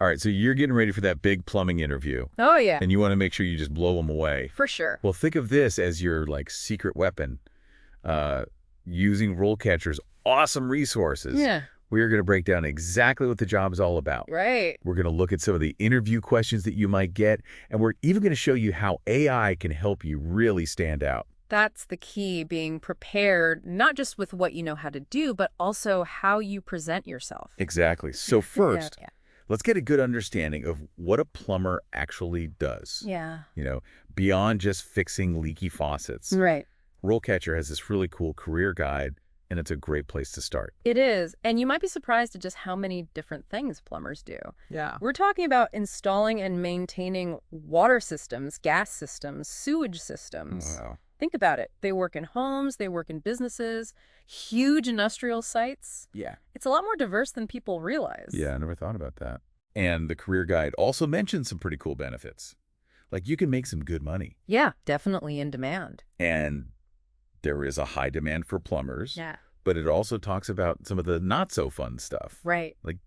All right, so you're getting ready for that big plumbing interview, Oh, yeah, and you want to make sure you just blow them away. for sure. Well, think of this as your like secret weapon. Uh, Using RoleCatcher's awesome resources, Yeah, we're going to break down exactly what the job is all about. right. We're going to look at some of the interview questions that you might get, and we're even going to show you how AI can help you really stand out. That's the key, being prepared, not just with what you know how to do, but also how you present yourself. Exactly. So Yeah, first, let's get a good understanding of what a plumber actually does. yeah. You know, beyond just fixing leaky faucets. Right. RoleCatcher has this really cool career guide, and it's a great place to start. It is. And you might be surprised at just how many different things plumbers do. Yeah. We're talking about installing and maintaining water systems, gas systems, sewage systems. Wow. Think about it. They work in homes, they work in businesses, huge industrial sites. Yeah. It's a lot more diverse than people realize. Yeah, I never thought about that. And the career guide also mentions some pretty cool benefits. Like you can make some good money. Yeah, definitely in demand. And there is a high demand for plumbers. Yeah. But it also talks about some of the not so fun stuff. Right. Like,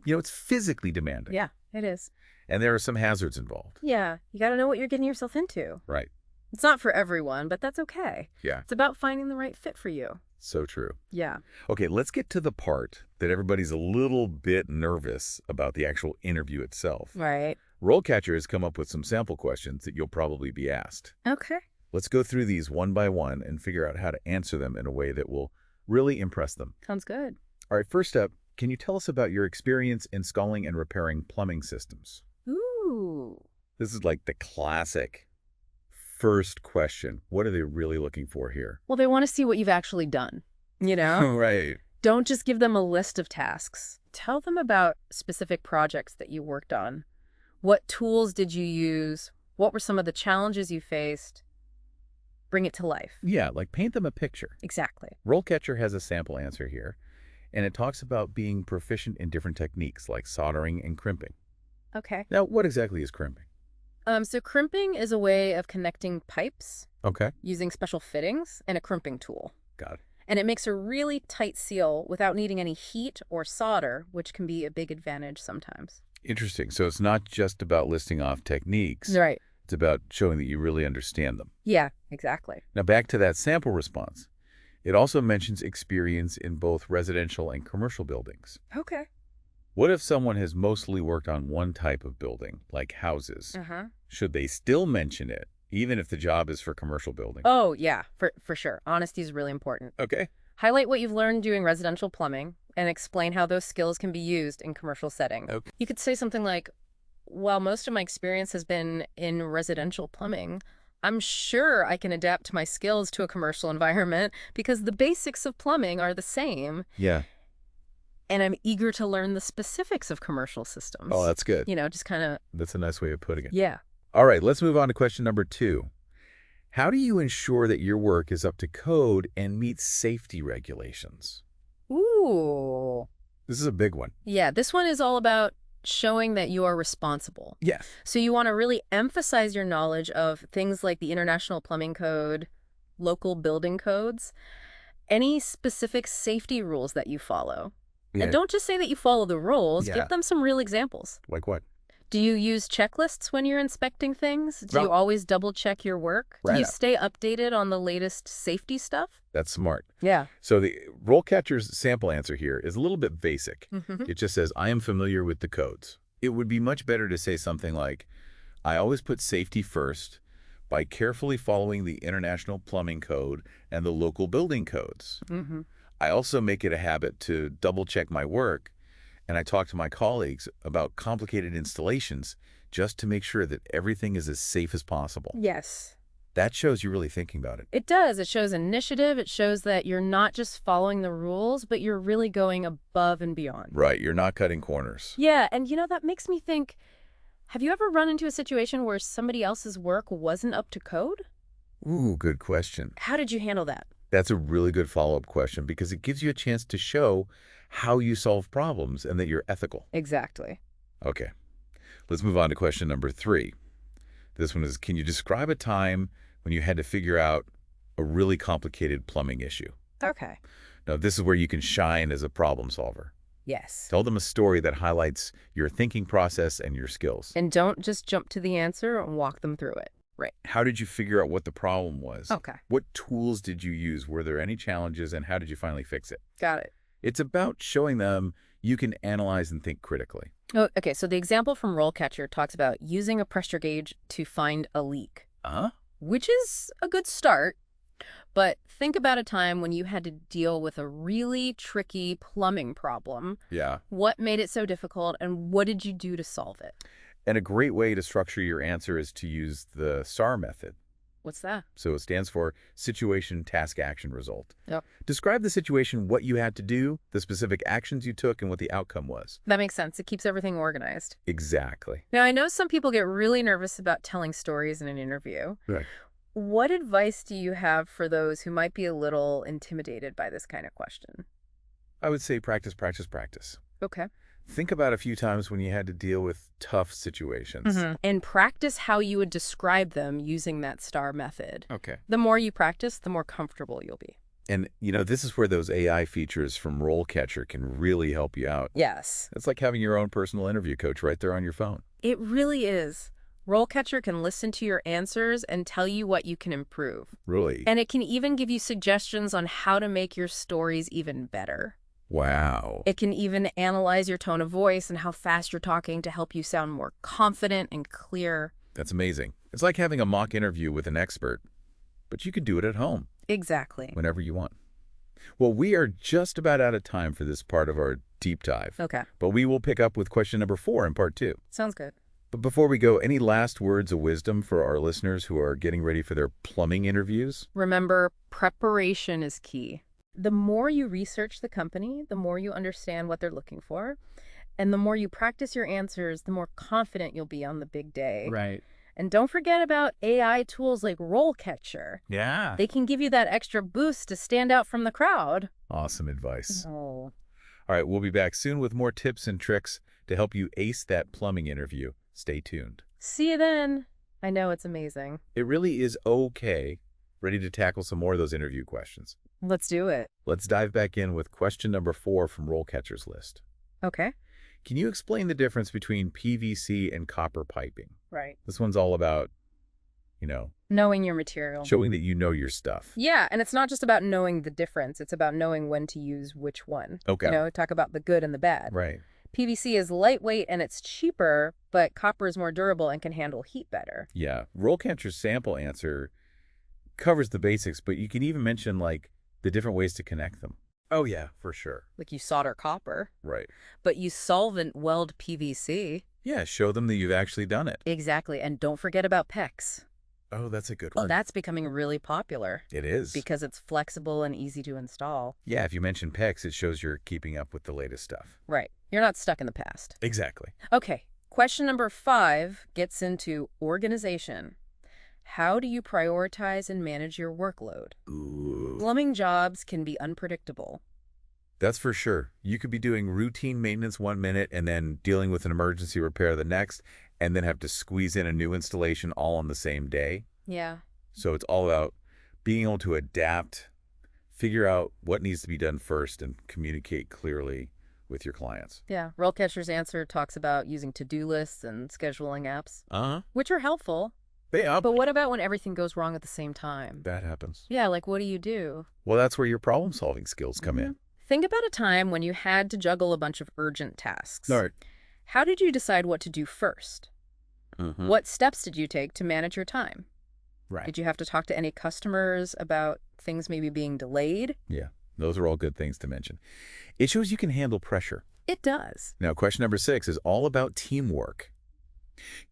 you know, it's physically demanding. Yeah, it is. And there are some hazards involved. Yeah, you got to know what you're getting yourself into. Right. It's not for everyone, but that's okay. Yeah. It's about finding the right fit for you. So true. Yeah. Okay, let's get to the part that everybody's a little bit nervous about the actual interview itself. Right. RoleCatcher has come up with some sample questions that you'll probably be asked. Okay. Let's go through these one by one and figure out how to answer them in a way that will really impress them. Sounds good. All right, first up, can you tell us about your experience installing and repairing plumbing systems? Ooh. This is like the classic first question. What are they really looking for here? Well, they want to see what you've actually done, you know? Right. Don't just give them a list of tasks. Tell them about specific projects that you worked on. What tools did you use? What were some of the challenges you faced? Bring it to life. Yeah, like paint them a picture. Exactly. RoleCatcher has a sample answer here, and it talks about being proficient in different techniques like soldering and crimping. Okay. Now, what exactly is crimping? So crimping is a way of connecting pipes Okay. using special fittings and a crimping tool. Got it. And it makes a really tight seal without needing any heat or solder, which can be a big advantage sometimes. Interesting. So it's not just about listing off techniques. Right. It's about showing that you really understand them. Yeah, exactly. Now, back to that sample response. It also mentions experience in both residential and commercial buildings. Okay. What if someone has mostly worked on one type of building, like houses? Uh-huh. Should they still mention it, even if the job is for commercial building? Oh, yeah, for sure. Honesty is really important. Okay. Highlight what you've learned doing residential plumbing and explain how those skills can be used in commercial settings. Okay. You could say something like, while most of my experience has been in residential plumbing, I'm sure I can adapt my skills to a commercial environment because the basics of plumbing are the same. Yeah. And I'm eager to learn the specifics of commercial systems. Oh, that's good. You know, just kind of, That's a nice way of putting it. yeah. All right, let's move on to question number 2. How do you ensure that your work is up to code and meets safety regulations? Ooh. This is a big one. Yeah, this one is all about showing that you are responsible. Yeah. So you want to really emphasize your knowledge of things like the International Plumbing Code, local building codes, any specific safety rules that you follow. And don't just say that you follow the rules, Yeah. give them some real examples. Like what? Do you use checklists when you're inspecting things? Do you Well- always double check your work? Do Right you up. stay updated on the latest safety stuff? That's smart. Yeah. So the RoleCatcher's sample answer here is a little bit basic. Mm-hmm. It just says, I am familiar with the codes. It would be much better to say something like, I always put safety first by carefully following the International Plumbing Code and the local building codes. Mm-hmm. I also make it a habit to double-check my work, and I talk to my colleagues about complicated installations just to make sure that everything is as safe as possible. Yes. That shows you're really thinking about it. It does. It shows initiative. It shows that you're not just following the rules, but you're really going above and beyond. Right, you're not cutting corners. Yeah, and you know, that makes me think, have you ever run into a situation where somebody else's work wasn't up to code? Ooh, good question. How did you handle that? That's a really good follow-up question because it gives you a chance to show how you solve problems and that you're ethical. Exactly. Okay, let's move on to question number 3. This one is, can you describe a time when you had to figure out a really complicated plumbing issue? Okay. Now, this is where you can shine as a problem solver. Yes. Tell them a story that highlights your thinking process and your skills. And don't just jump to the answer and walk them through it. Right. How did you figure out what the problem was? Okay. What tools did you use? Were there any challenges, and how did you finally fix it? Got it. It's about showing them you can analyze and think critically. Oh, okay, so the example from RoleCatcher talks about using a pressure gauge to find a leak, which is a good start. But think about a time when you had to deal with a really tricky plumbing problem. Yeah. What made it so difficult, and what did you do to solve it? And a great way to structure your answer is to use the STAR method. What's that? So it stands for Situation, Task, Action, Result. Yep. Describe the situation, what you had to do, the specific actions you took, and what the outcome was. That makes sense. It keeps everything organized. Exactly. Now, I know some people get really nervous about telling stories in an interview. Right. What advice do you have for those who might be a little intimidated by this kind of question? I would say practice, practice, practice. Okay. Think about a few times when you had to deal with tough situations. And practice how you would describe them using that STAR method. Okay. The more you practice, the more comfortable you'll be. And, this is where those AI features from RoleCatcher can really help you out. Yes. It's like having your own personal interview coach right there on your phone. It really is. RoleCatcher can listen to your answers and tell you what you can improve. Really? And it can even give you suggestions on how to make your stories even better. Wow. It can even analyze your tone of voice and how fast you're talking to help you sound more confident and clear. That's amazing. It's like having a mock interview with an expert, but you can do it at home. Exactly. Whenever you want. Well, we are just about out of time for this part of our deep dive. Okay. But we will pick up with question number 4 in part 2. Sounds good. But before we go, any last words of wisdom for our listeners who are getting ready for their plumbing interviews? Remember, preparation is key. The more you research the company, the more you understand what they're looking for. And the more you practice your answers, the more confident you'll be on the big day. Right. And don't forget about AI tools like RoleCatcher. Yeah. They can give you that extra boost to stand out from the crowd. Awesome advice. Oh. All right, we'll be back soon with more tips and tricks to help you ace that plumbing interview. Stay tuned. See you then. I know it's amazing. It really is okay. Ready to tackle some more of those interview questions. Let's do it. Let's dive back in with question number 4 from RoleCatcher's list. Okay. Can you explain the difference between PVC and copper piping? Right. This one's all about, Knowing your material. showing that you know your stuff. Yeah, and it's not just about knowing the difference. It's about knowing when to use which one. Okay. Talk about the good and the bad. Right. PVC is lightweight and it's cheaper, but copper is more durable and can handle heat better. Yeah. RoleCatcher's sample answer covers the basics, but you can even mention, the different ways to connect them. Oh, yeah, for sure. Like you solder copper, Right. but you solvent weld PVC. Yeah, show them that you've actually done it. Exactly, and don't forget about PEX. Oh, that's a good Oh, one. that's becoming really popular It is. because it's flexible and easy to install. Yeah, if you mention PEX, it shows you're keeping up with the latest stuff. Right. You're not stuck in the past. Exactly. Okay, question number 5 gets into organization. How do you prioritize and manage your workload? Ooh. Plumbing jobs can be unpredictable. That's for sure. You could be doing routine maintenance 1 minute and then dealing with an emergency repair the next, and then have to squeeze in a new installation all on the same day. Yeah. So it's all about being able to adapt, figure out what needs to be done first, and communicate clearly with your clients. Yeah. RoleCatcher's answer talks about using to-do lists and scheduling apps, Uh-huh. which are helpful. Yeah, But what about when everything goes wrong at the same time? that happens. Yeah, like what do you do? Well, that's where your problem-solving skills come in. Think about a time when you had to juggle a bunch of urgent tasks. All right. How did you decide what to do first? Mm-hmm. What steps did you take to manage your time? Right. Did you have to talk to any customers about things maybe being delayed? Yeah, those are all good things to mention. It shows you can handle pressure. It does. Now, question number 6 is all about teamwork.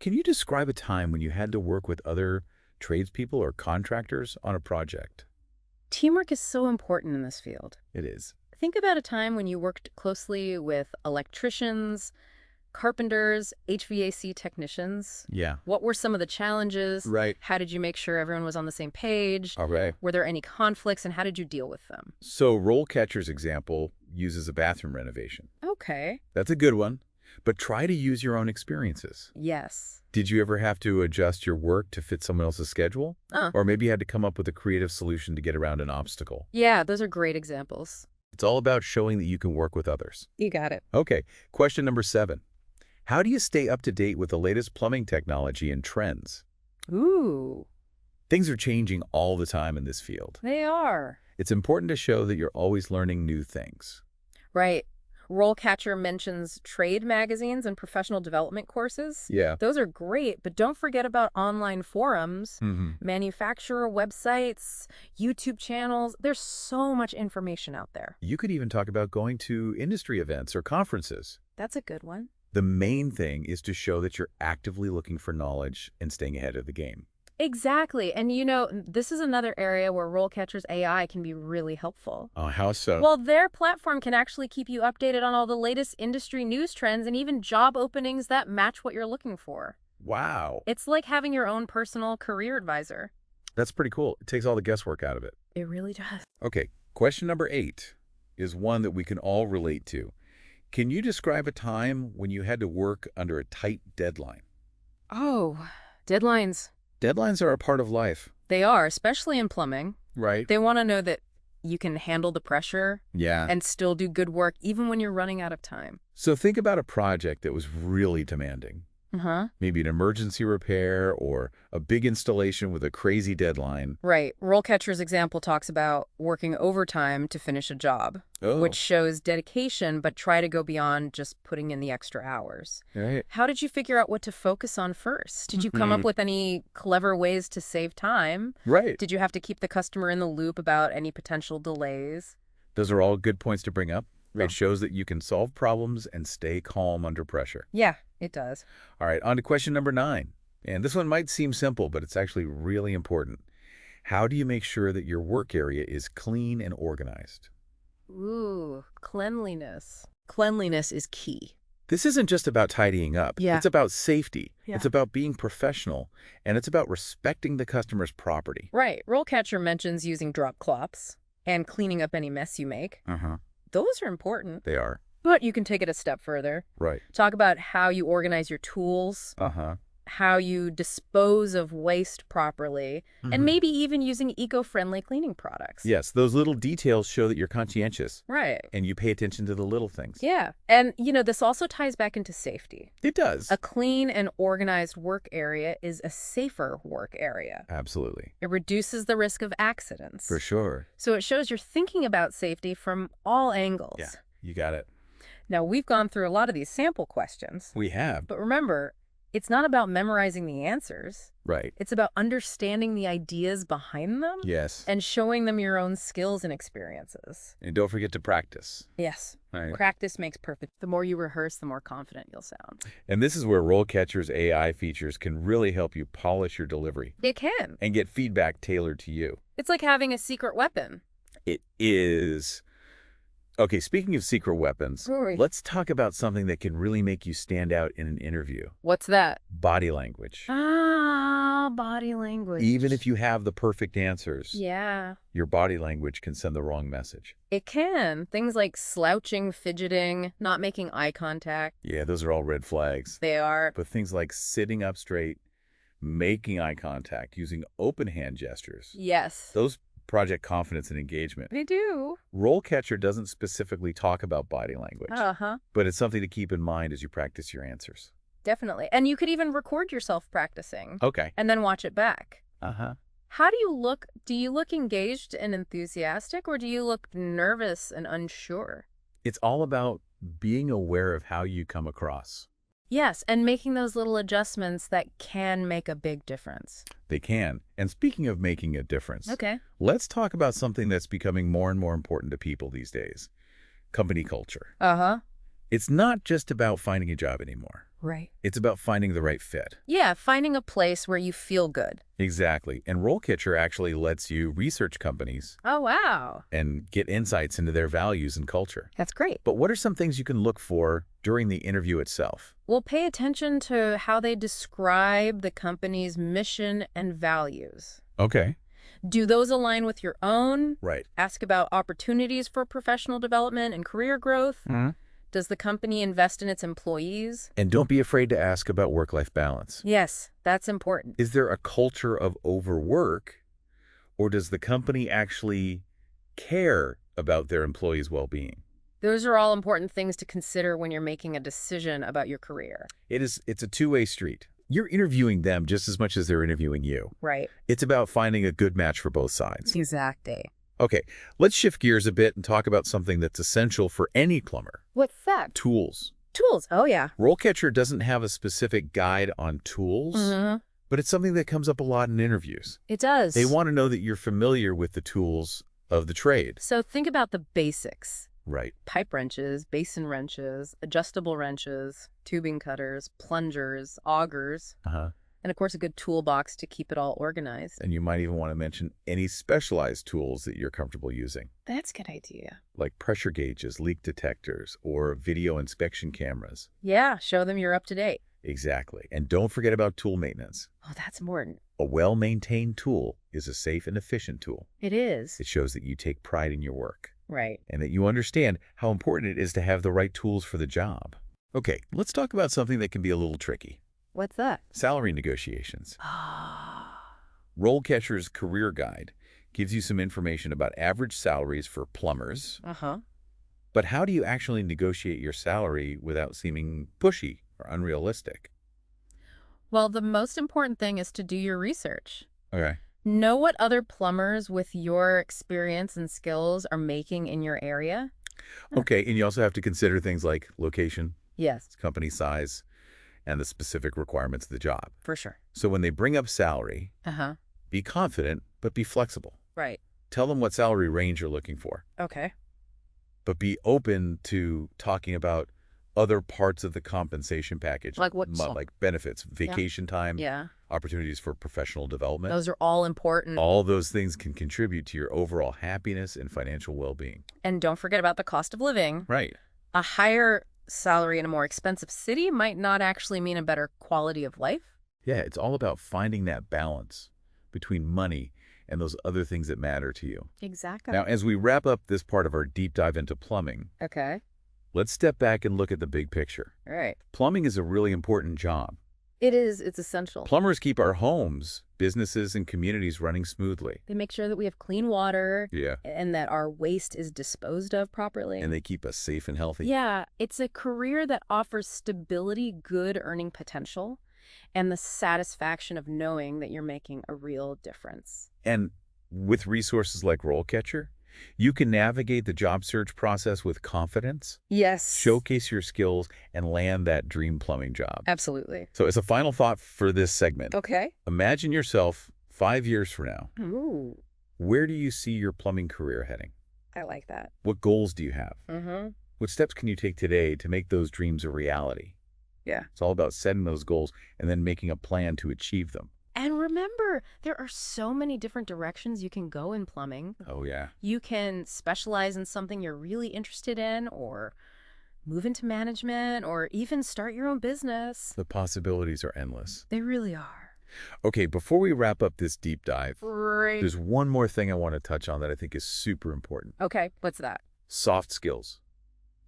Can you describe a time when you had to work with other tradespeople or contractors on a project? Teamwork is so important in this field. It is. Think about a time when you worked closely with electricians, carpenters, HVAC technicians. Yeah. What were some of the challenges? Right. How did you make sure everyone was on the same page? All right. Were there any conflicts, and how did you deal with them? So RoleCatcher's example uses a bathroom renovation. Okay. That's a good one, but try to use your own experiences. Yes. Did you ever have to adjust your work to fit someone else's schedule? Or maybe you had to come up with a creative solution to get around an obstacle? Yeah, those are great examples. It's all about showing that you can work with others. You got it. Okay, question number 7. How do you stay up to date with the latest plumbing technology and trends? Ooh, Things are changing all the time in this field. they are. It's important to show that you're always learning new things. Right. RoleCatcher mentions trade magazines and professional development courses. Yeah. Those are great, but don't forget about online forums, Mm-hmm. manufacturer websites, YouTube channels. There's so much information out there. You could even talk about going to industry events or conferences. That's a good one. The main thing is to show that you're actively looking for knowledge and staying ahead of the game. Exactly. And this is another area where RoleCatcher's AI can be really helpful. Oh, how so? Well, their platform can actually keep you updated on all the latest industry news trends and even job openings that match what you're looking for. Wow. It's like having your own personal career advisor. That's pretty cool. It takes all the guesswork out of it. It really does. Okay, question number 8 is one that we can all relate to. Can you describe a time when you had to work under a tight deadline? Oh, deadlines. Deadlines are a part of life. They are, especially in plumbing. Right. They want to know that you can handle the pressure Yeah. and still do good work even when you're running out of time. So think about a project that was really demanding. Uh-huh. Maybe an emergency repair or a big installation with a crazy deadline. Right. RoleCatcher's example talks about working overtime to finish a job, Oh, which shows dedication, but try to go beyond just putting in the extra hours. right. How did you figure out what to focus on first? Did you come up with any clever ways to save time? Right. Did you have to keep the customer in the loop about any potential delays? Those are all good points to bring up. Yeah. It shows that you can solve problems and stay calm under pressure. Yeah, it does. All right, on to question number 9. And this one might seem simple, but it's actually really important. How do you make sure that your work area is clean and organized? Ooh, cleanliness. Cleanliness is key. This isn't just about tidying up. Yeah. It's about safety. Yeah. It's about being professional, and it's about respecting the customer's property. Right. RoleCatcher mentions using drop cloths and cleaning up any mess you make. Uh-huh. Those are important. They are. But you can take it a step further. Right. Talk about how you organize your tools, Uh-huh. how you dispose of waste properly, and maybe even using eco-friendly cleaning products. Yes, those little details show that you're conscientious, Right. and you pay attention to the little things. Yeah. And, this also ties back into safety. It does. A clean and organized work area is a safer work area. Absolutely. It reduces the risk of accidents. For sure. So it shows you're thinking about safety from all angles. Yeah, you got it. Now, we've gone through a lot of these sample questions, We have. but remember, it's not about memorizing the answers. Right. It's about understanding the ideas behind them Yes. and showing them your own skills and experiences. And don't forget to practice. Yes, Right. practice makes perfect. The more you rehearse, the more confident you'll sound. And this is where RoleCatcher's AI features can really help you polish your delivery It can. and get feedback tailored to you. It's like having a secret weapon. It is. Okay, speaking of secret weapons, Sorry. let's talk about something that can really make you stand out in an interview. What's that? Body language. Body language. Even if you have the perfect answers, Yeah. your body language can send the wrong message. It can. Things like slouching, fidgeting, not making eye contact. Yeah, those are all red flags. They are. But things like sitting up straight, making eye contact, using open hand gestures, Yes. those project confidence and engagement. They do. RoleCatcher doesn't specifically talk about body language, Uh-huh. but it's something to keep in mind as you practice your answers. Definitely. And you could even record yourself practicing Okay. and then watch it back. Uh-huh. How do you look? Do you look engaged and enthusiastic, or do you look nervous and unsure? It's all about being aware of how you come across. Yes, and making those little adjustments that can make a big difference. They can. And speaking of making a difference, Okay. let's talk about something that's becoming more and more important to people these days. Company culture. Uh-huh. It's not just about finding a job anymore. Right. It's about finding the right fit. Yeah, finding a place where you feel good. Exactly. And RoleCatcher actually lets you research companies Oh, wow. and get insights into their values and culture. That's great. But what are some things you can look for during the interview itself? Well, pay attention to how they describe the company's mission and values. Okay. Do those align with your own? Right. Ask about opportunities for professional development and career growth. Does the company invest in its employees? And don't be afraid to ask about work-life balance. Yes, that's important. Is there a culture of overwork, or does the company actually care about their employees' well-being. Those are all important things to consider when you're making a decision about your career. It's a two-way street. You're interviewing them just as much as they're interviewing you. Right. It's about finding a good match for both sides. Exactly. Okay, let's shift gears a bit and talk about something that's essential for any plumber. What's that? Tools. Tools. Oh, yeah. RoleCatcher doesn't have a specific guide on tools, but it's something that comes up a lot in interviews. It does. They want to know that you're familiar with the tools of the trade. So think about the basics. Right. Pipe wrenches, basin wrenches, adjustable wrenches, tubing cutters, plungers, augers, and of course a good toolbox to keep it all organized. And you might even want to mention any specialized tools that you're comfortable using, That's a good idea. like pressure gauges, leak detectors, or video inspection cameras. Yeah, show them you're up to date. Exactly. And don't forget about tool maintenance. Oh, that's important. A well-maintained tool is a safe and efficient tool. It is. It shows that you take pride in your work Right. and that you understand how important it is to have the right tools for the job. Okay, let's talk about something that can be a little tricky. What's that? Salary negotiations. Ah. RoleCatcher's Career Guide gives you some information about average salaries for plumbers. But how do you actually negotiate your salary without seeming pushy or unrealistic? Well, the most important thing is to do your research. Okay. Know what other plumbers with your experience and skills are making in your area. Okay, and you also have to consider things like location, Yes, company size, and the specific requirements of the job. for sure. So when they bring up salary, be confident, but be flexible. Right. Tell them what salary range you're looking for, Okay. but be open to talking about other parts of the compensation package. Like what? Like benefits, vacation time, Yeah. opportunities for professional development. Those are all important. All those things can contribute to your overall happiness and financial well-being. And don't forget about the cost of living. Right. A higher salary in a more expensive city might not actually mean a better quality of life. Yeah, it's all about finding that balance between money and those other things that matter to you. Exactly. Now, as we wrap up this part of our deep dive into plumbing, Okay. let's step back and look at the big picture. All right. Plumbing is a really important job. It is. It's essential. Plumbers keep our homes, businesses, and communities running smoothly. They make sure that we have clean water Yeah. and that our waste is disposed of properly. And they keep us safe and healthy. Yeah, it's a career that offers stability, good earning potential, and the satisfaction of knowing that you're making a real difference. And with resources like RoleCatcher, you can navigate the job search process with confidence, Yes. showcase your skills, and land that dream plumbing job. Absolutely. So as a final thought for this segment, Okay. imagine yourself 5 years from now. Ooh, Where do you see your plumbing career heading? I like that. What goals do you have? Mm-hmm. What steps can you take today to make those dreams a reality? Yeah. It's all about setting those goals and then making a plan to achieve them. And remember, there are so many different directions you can go in plumbing. Oh, yeah. You can specialize in something you're really interested in, or move into management, or even start your own business. The possibilities are endless. They really are. Okay, before we wrap up this deep dive, Right. there's one more thing I want to touch on that I think is super important. Okay, what's that? Soft skills.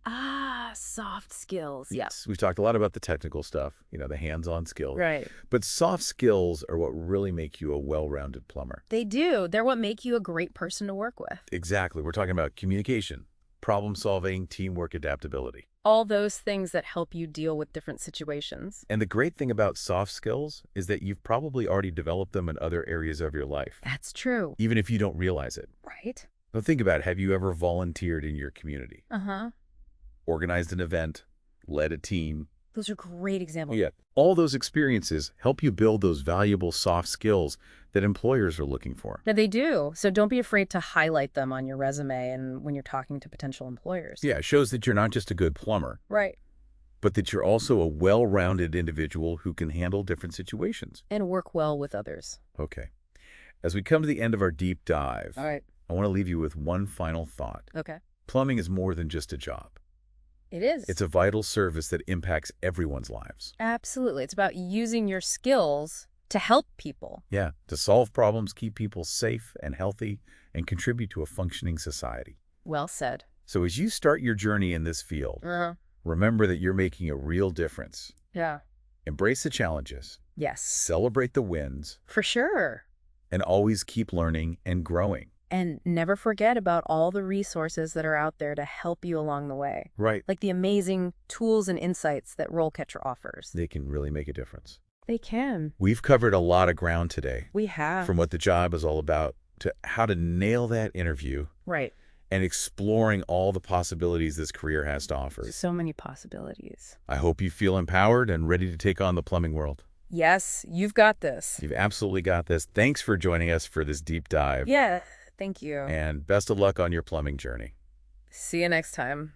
Ah, soft skills. Yes, we've talked a lot about the technical stuff, the hands-on skills. Right. But soft skills are what really make you a well-rounded plumber. They do. They're what make you a great person to work with. Exactly. We're talking about communication, problem solving, teamwork, adaptability. All those things that help you deal with different situations. And the great thing about soft skills is that you've probably already developed them in other areas of your life, That's true. even if you don't realize it. Right? Now think about it. Have you ever volunteered in your community, Uh-huh. organized an event, led a team? Those are great examples. Yeah. All those experiences help you build those valuable soft skills that employers are looking for. Yeah, they do. So don't be afraid to highlight them on your resume and when you're talking to potential employers. Yeah, it shows that you're not just a good plumber, Right. but that you're also a well-rounded individual who can handle different situations. And work well with others. Okay. As we come to the end of our deep dive, All right. I want to leave you with one final thought. Okay. Plumbing is more than just a job. It is. It's a vital service that impacts everyone's lives. Absolutely. It's about using your skills to help people. Yeah, to solve problems, keep people safe and healthy, and contribute to a functioning society. Well said. So as you start your journey in this field, remember that you're making a real difference. Yeah. Embrace the challenges, Yes. celebrate the wins, For sure. and always keep learning and growing. And never forget about all the resources that are out there to help you along the way. Right. Like the amazing tools and insights that RoleCatcher offers. They can really make a difference. They can. We've covered a lot of ground today. We have. From what the job is all about to how to nail that interview. Right. And exploring all the possibilities this career has to offer. So many possibilities. I hope you feel empowered and ready to take on the plumbing world. Yes, you've got this. You've absolutely got this. Thanks for joining us for this deep dive. Yeah, thank you. And best of luck on your plumbing journey. See you next time.